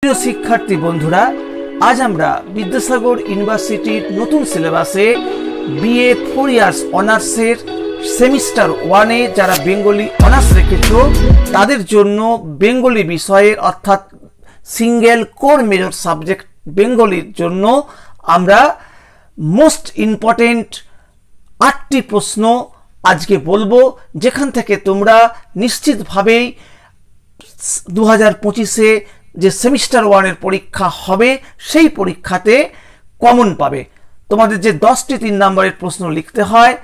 প্রিয় শিক্ষার্থী বন্ধুরা, আজ আমরা বিদ্যাসাগর ইউনিভার্সিটির নতুন সিলেবাসে বিএ 4 ইয়ার্স অনার্সের সেমিস্টার 1-এ যারা বেঙ্গলি অনার্স রেখেছ তাদের জন্য বেঙ্গলি বিষয়ের অর্থাৎ সিঙ্গেল কোর মেজর সাবজেক্ট বেঙ্গলির জন্য আমরা মোস্ট ইম্পর্টেন্ট 8টি প্রশ্ন আজকে বলবো, যেখান থেকে তোমরা নিশ্চিতভাবেই 2025-এ যে সেমিস্টার 1-এর পরীক্ষা হবে সেই পরীক্ষাতে কমন পাবে। তোমাদের যে 10টি 3 নম্বরের প্রশ্ন লিখতে হয়,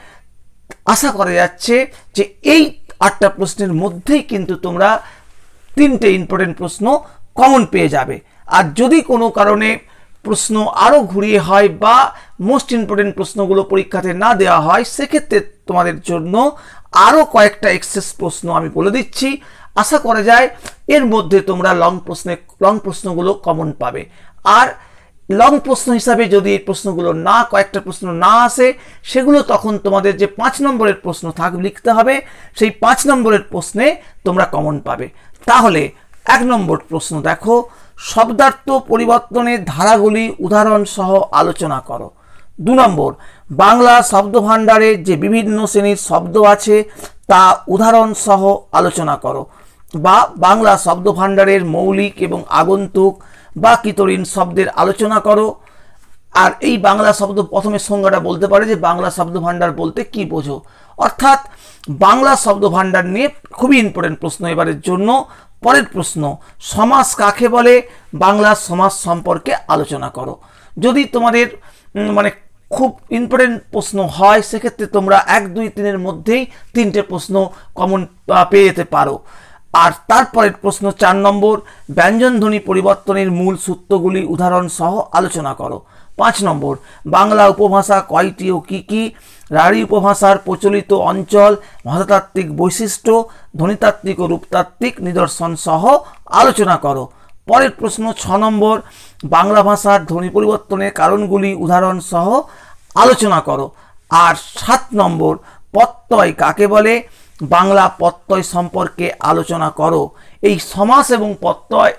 আশা করা যাচ্ছে যে এই 8টা প্রশ্নের মধ্যেই কিন্তু তোমরা 3টে ইম্পর্টেন্ট প্রশ্ন কমন পেয়ে যাবে। আর যদি কোনো কারণে প্রশ্ন আরও ঘুরিয়ে হয় বা মোস্ট ইম্পর্টেন্ট প্রশ্নগুলো পরীক্ষাতে না দেওয়া হয়, সেক্ষেত্রে তোমাদের জন্য আরও কয়েকটা এক্সেস প্রশ্ন আমি বলে দিচ্ছি। আশা করা যায় এর মধ্যে তোমরা লং প্রশ্নগুলো কমন পাবে। আর লং প্রশ্ন হিসাবে যদি এই প্রশ্নগুলো কয়েকটা প্রশ্ন না আসে, সেগুলো তখন তোমাদের যে 5 নম্বরের প্রশ্ন লিখতে হবে, সেই 5 নম্বরের প্রশ্নে তোমরা কমন পাবে। তাহলে 1 নম্বর প্রশ্ন দেখো, শব্দার্থ পরিবর্তনের ধারাগুলি উদাহরণ সহ আলোচনা করো। 2 নম্বর, বাংলা শব্দভাণ্ডারে যে বিভিন্ন শ্রেণীর শব্দ আছে তা উদাহরণ সহ আলোচনা করো, বা বাংলা শব্দভাণ্ডারের মৌলিক এবং আগন্তুক বা কিতরিন শব্দের আলোচনা করো। আর এই বাংলা শব্দ প্রথমে সংজ্ঞাটা বলতে পারে যে বাংলা শব্দভাণ্ডার বলতে কি বোঝো, অর্থাৎ বাংলা শব্দভাণ্ডার নিয়ে খুবই ইম্পর্টেন্ট প্রশ্ন এবারের জন্য। পরের প্রশ্ন, সমাস কাকে বলে, বাংলা সমাস সম্পর্কে আলোচনা করো। যদি তোমাদের খুব ইম্পর্টেন্ট প্রশ্ন হয়, সেক্ষেত্রে তোমরা 1, 2, 3-এর মধ্যেই 3টে প্রশ্ন কমন পেয়ে যেতে পারো। আর তারপরের প্রশ্ন 4 নম্বর, ব্যঞ্জনধ্বনি পরিবর্তনের মূল সূত্রগুলি উদাহরণ সহ আলোচনা করো। 5 নম্বর, বাংলা উপভাষা কয়টি ও কি কি, রাঢ়ী উপভাষার প্রচলিত অঞ্চল, ভাষাতাত্ত্বিক বৈশিষ্ট্য, ধ্বনিতাত্ত্বিক ও রূপতাত্ত্বিক নিদর্শন সহ আলোচনা করো। পরের প্রশ্ন 6 নম্বর, বাংলা ভাষার ধ্বনি পরিবর্তনের কারণগুলি উদাহরণ সহ আলোচনা করো। আর 7 নম্বর, প্রত্যয় কাকে বলে, বাংলা প্রত্যয় সম্পর্কে আলোচনা করো। এই সমাস এবং প্রত্যয়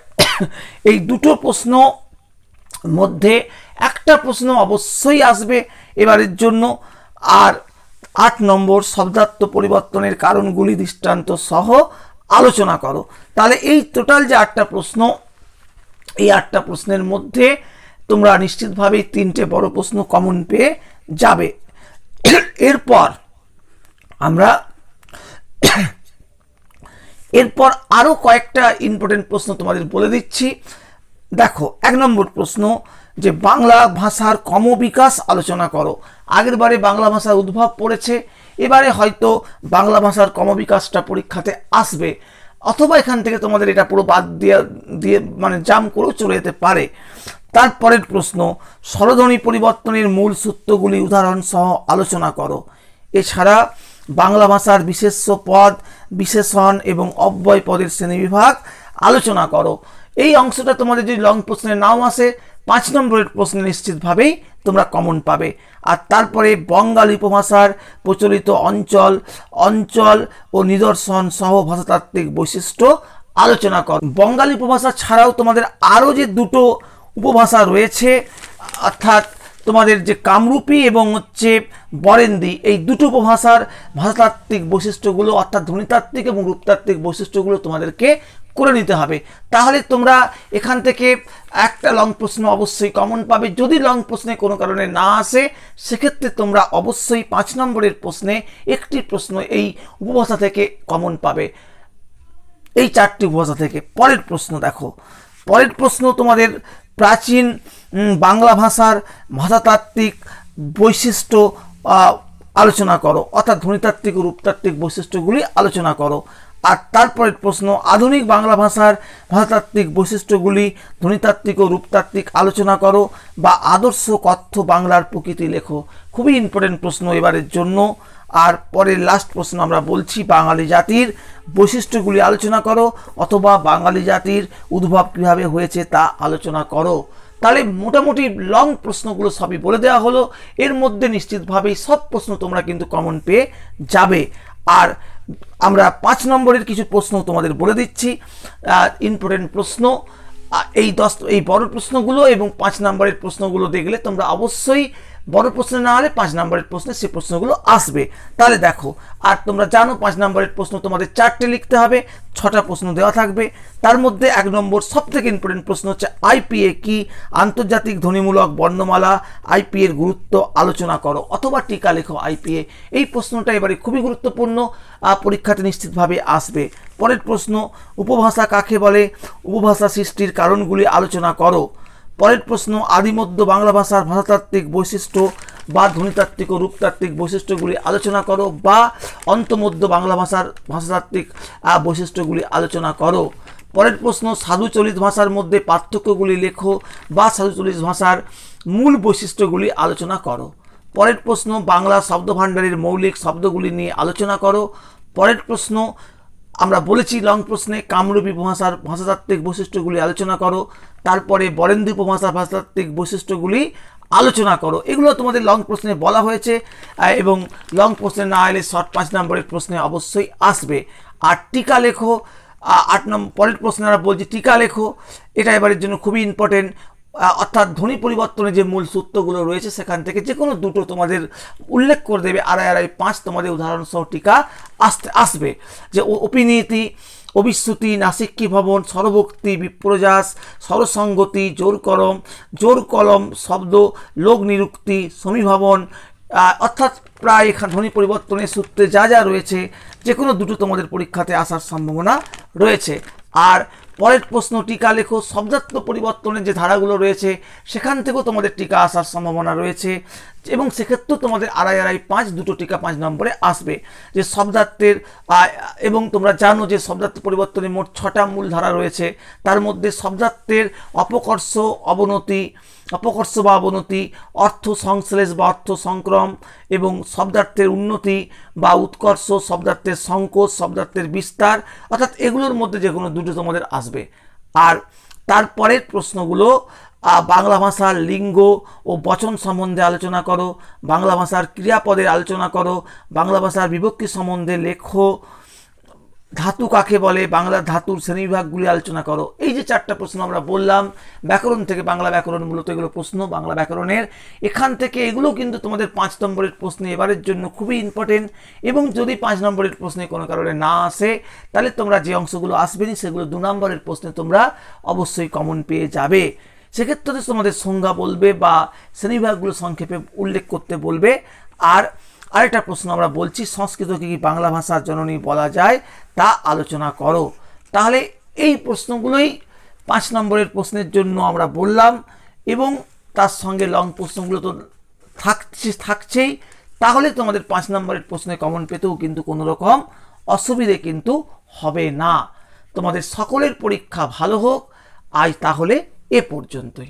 এই দুটো প্রশ্ন মধ্যে একটা প্রশ্ন অবশ্যই আসবে এবারের জন্য। আর 8 নম্বর, শব্দার্থ পরিবর্তনের কারণগুলি দৃষ্টান্ত সহ আলোচনা করো। তাহলে এই টোটাল যে 8টা প্রশ্ন, এই 8টা প্রশ্নের মধ্যে তোমরা নিশ্চিতভাবেই 3টে বড় প্রশ্ন কমন পেয়ে যাবে। এরপর আরো কয়েকটা ইম্পর্টেন্ট প্রশ্ন তোমাদের বলে দিচ্ছি। দেখো, 1 নম্বর প্রশ্ন, যে বাংলা ভাষার ক্রমবিকাশ আলোচনা করো। আগের বারে বাংলা ভাষার উদ্ভব পড়েছে, এবারে হয়তো বাংলা ভাষার ক্রমবিকাশটা পরীক্ষাতে আসবে, অথবা এখান থেকে তোমাদের এটা পুরো বাদ দিয়ে জাম করেও চলে যেতে পারে। তারপরের প্রশ্ন, স্বরধ্বনি পরিবর্তনের মূল সূত্রগুলি উদাহরণ সহ আলোচনা করো। এছাড়া বাংলা ভাষার বিশেষ্য পদ, বিশেষণ এবং অব্যয় পদের শ্রেণীবিভাগ আলোচনা করো। এই অংশটা তোমাদের যদি লং প্রশ্নে নাও আসে, 5 নম্বরের প্রশ্নে নিশ্চিতভাবেই তোমরা কমন পাবে। আর তারপরে বঙ্গালী উপভাষার প্রচলিত অঞ্চল ও নিদর্শন সহ ভাষাতাত্ত্বিক বৈশিষ্ট্য আলোচনা করো। বঙ্গালী উপভাষা ছাড়াও তোমাদের আরও যে দুটো উপভাষা রয়েছে, অর্থাৎ তোমাদের যে কামরূপী এবং বরেন্দ্রী, এই দুটো উপভাষার ভাষাতাত্ত্বিক বৈশিষ্ট্যগুলো অর্থাৎ ধ্বনিতাত্ত্বিক এবং রূপতাত্ত্বিক বৈশিষ্ট্যগুলো তোমাদেরকে করে নিতে হবে। তাহলে তোমরা এখান থেকে একটা লং প্রশ্ন অবশ্যই কমন পাবে। যদি লং প্রশ্নে কোনো কারণে না আসে, সেক্ষেত্রে তোমরা অবশ্যই 5 নম্বরের প্রশ্নে একটি প্রশ্ন এই উপভাষা থেকে কমন পাবে, এই 4টি উপভাষা থেকে। পরের প্রশ্ন দেখো, পরের প্রশ্ন তোমাদের প্রাচীন বাংলা ভাষার ভাষাতাত্ত্বিক বৈশিষ্ট্য আলোচনা করো, অর্থাৎ ধ্বনিতাত্ত্বিক ও রূপতাত্ত্বিক বৈশিষ্ট্যগুলি আলোচনা করো। আর তারপরের প্রশ্ন, আধুনিক বাংলা ভাষার ভাষাতাত্ত্বিক বৈশিষ্ট্যগুলি ধ্বনিতাত্ত্বিক ও রূপতাত্ত্বিক আলোচনা করো, বা আদর্শ কথ্য বাংলার প্রকৃতি লেখো। খুবই ইম্পর্টেন্ট প্রশ্ন এবারের জন্য। আর পরের লাস্ট প্রশ্ন আমরা বলছি, বাঙালি জাতির বৈশিষ্ট্যগুলি আলোচনা করো, অথবা বাঙালি জাতির উদ্ভব কীভাবে হয়েছে তা আলোচনা করো। তাহলে মোটামুটি লং প্রশ্নগুলো সবই বলে দেওয়া হলো। এর মধ্যে নিশ্চিতভাবেই সব প্রশ্ন তোমরা কিন্তু কমন পেয়ে যাবে। আর আমরা 5 নম্বরের কিছু প্রশ্ন তোমাদের বলে দিচ্ছি, ইম্পর্টেন্ট প্রশ্ন। এই বড় প্রশ্নগুলো এবং 5 নম্বরের প্রশ্নগুলো দেখলে তোমরা অবশ্যই বড় প্রশ্ন না হলে 5 নম্বরের প্রশ্নে সেই প্রশ্নগুলো আসবে। তাহলে দেখো, আর তোমরা জানো 5 নম্বরের প্রশ্ন তোমাদের 4টে লিখতে হবে, 6টা প্রশ্ন দেওয়া থাকবে। তার মধ্যে 1 নম্বর সবথেকে ইম্পর্টেন্ট প্রশ্ন হচ্ছে আইপিএ কি, আন্তর্জাতিক ধ্বনিমূলক বর্ণমালা, আইপিএর গুরুত্ব আলোচনা করো, অথবা টিকা লেখো আইপিএ। এই প্রশ্নটা এবারে খুবই গুরুত্বপূর্ণ, পরীক্ষাতে নিশ্চিতভাবে আসবে। পরের প্রশ্ন, উপভাষা কাকে বলে, উপভাষা সৃষ্টির কারণগুলি আলোচনা করো। পরের প্রশ্ন, আদিমধ্য বাংলা ভাষার ভাষাতাত্ত্বিক বৈশিষ্ট্য বা ধ্বনিতাত্ত্বিক ও রূপতাত্ত্বিক বৈশিষ্ট্যগুলি আলোচনা করো, বা অন্তমধ্য বাংলা ভাষার ভাষাতাত্ত্বিক বৈশিষ্ট্যগুলি আলোচনা করো। পরের প্রশ্ন, সাধুচলিত ভাষার মধ্যে পার্থক্যগুলি লেখো বা সাধুচলিত ভাষার মূল বৈশিষ্ট্যগুলি আলোচনা করো। পরের প্রশ্ন, বাংলা শব্দভাণ্ডারের মৌলিক শব্দগুলি নিয়ে আলোচনা করো। পরের প্রশ্ন, আমরা বলেছি লং প্রশ্নে কামরূপী উপভাষার ভাষাতাত্ত্বিক বৈশিষ্ট্যগুলি আলোচনা করো। তারপরে বরেন্দ্রী উপভাষার ভাষাতাত্ত্বিক বৈশিষ্ট্যগুলি আলোচনা করো। এগুলো তোমাদের লং প্রশ্নে বলা হয়েছে, এবং লং প্রশ্নে না এলে শর্ট 5 নম্বরের প্রশ্নে অবশ্যই আসবে। আর টিকা লেখো, 8 নম্বর পরের প্রশ্নে আমরা বলছি টিকা লেখো। এটা এবারের জন্য খুবই ইম্পর্টেন্ট, অর্থাৎ ধ্বনি পরিবর্তনে যে মূল সূত্রগুলো রয়েছে সেখান থেকে যে কোনো দুটো তোমাদের উল্লেখ করে দেবে, 2.5 তোমাদের উদাহরণসহ টিকা আসবে। যে অপিনীতি, অবিশ্রুতি, নাসিক্যী ভবন, স্বরভক্তি, বিপ্রযাস, স্বরসঙ্গতি, জোর কলম শব্দ, লোক নিরুক্তি, সমীভবন, অর্থাৎ প্রায় এখানে ধ্বনি পরিবর্তনের সূত্রে যা যা রয়েছে যে কোনো দুটো তোমাদের পরীক্ষাতে আসার সম্ভাবনা রয়েছে। আর পরের প্রশ্ন, টিকা লেখো, শব্দার্থ পরিবর্তনের যে ধারাগুলো রয়েছে সেখান থেকেও তোমাদের টিকা আসার সম্ভাবনা রয়েছে, এবং সেক্ষেত্রেও তোমাদের 2.5 দুটো টিকা 5 নম্বরে আসবে। যে শব্দার্থের, এবং তোমরা জানো যে শব্দার্থ পরিবর্তনের মোট 6টা মূল ধারা রয়েছে। তার মধ্যে শব্দার্থের অপকর্ষ বা অবনতি, অর্থ সংশ্লেষ বা অর্থ সংক্রম, এবং শব্দার্থের উন্নতি বা উৎকর্ষ, শব্দার্থের সংকোচ, শব্দার্থের বিস্তার, অর্থাৎ এগুলোর মধ্যে যে কোনো দুটো তোমাদের আসবে। আর তারপরের প্রশ্নগুলো, বাংলা ভাষার লিঙ্গ ও বচন সম্বন্ধে আলোচনা করো, বাংলা ভাষার ক্রিয়াপদের আলোচনা করো, বাংলা ভাষার বিভক্তি সম্বন্ধে লেখো, ধাতু কাকে বলে, বাংলা ধাতুর শ্রেণীবিভাগগুলি আলোচনা করো। এই যে 4টা প্রশ্ন আমরা বললাম ব্যাকরণ থেকে, বাংলা ব্যাকরণ মূলত এগুলো প্রশ্ন বাংলা ব্যাকরণের, এখান থেকে এগুলো কিন্তু তোমাদের 5 নম্বরের প্রশ্নে এবারের জন্য খুবই ইম্পর্টেন্ট। এবং যদি 5 নম্বরের প্রশ্নে কোনো কারণে না আসে, তাহলে তোমরা যে অংশগুলো আসবেনি সেগুলো 2 নম্বরের প্রশ্নে তোমরা অবশ্যই কমন পেয়ে যাবে। সেক্ষেত্রে তোমাদের সংজ্ঞা বলবে বা শ্রেণীবিভাগগুলো সংক্ষেপে উল্লেখ করতে বলবে। আর আরেকটা প্রশ্ন আমরা বলছি, সংস্কৃতকে কি বাংলা ভাষার জননী বলা যায় তা আলোচনা করো। তাহলে এই প্রশ্নগুলোই 5 নম্বরের প্রশ্নের জন্য আমরা বললাম, এবং তার সঙ্গে লং প্রশ্নগুলো তো থাকছেই। তাহলে তোমাদের 5 নম্বরের প্রশ্নে কমন পেতেও কিন্তু কোনো রকম অসুবিধে কিন্তু হবে না। তোমাদের সকলের পরীক্ষা ভালো হোক। আজ তাহলে এ পর্যন্তই।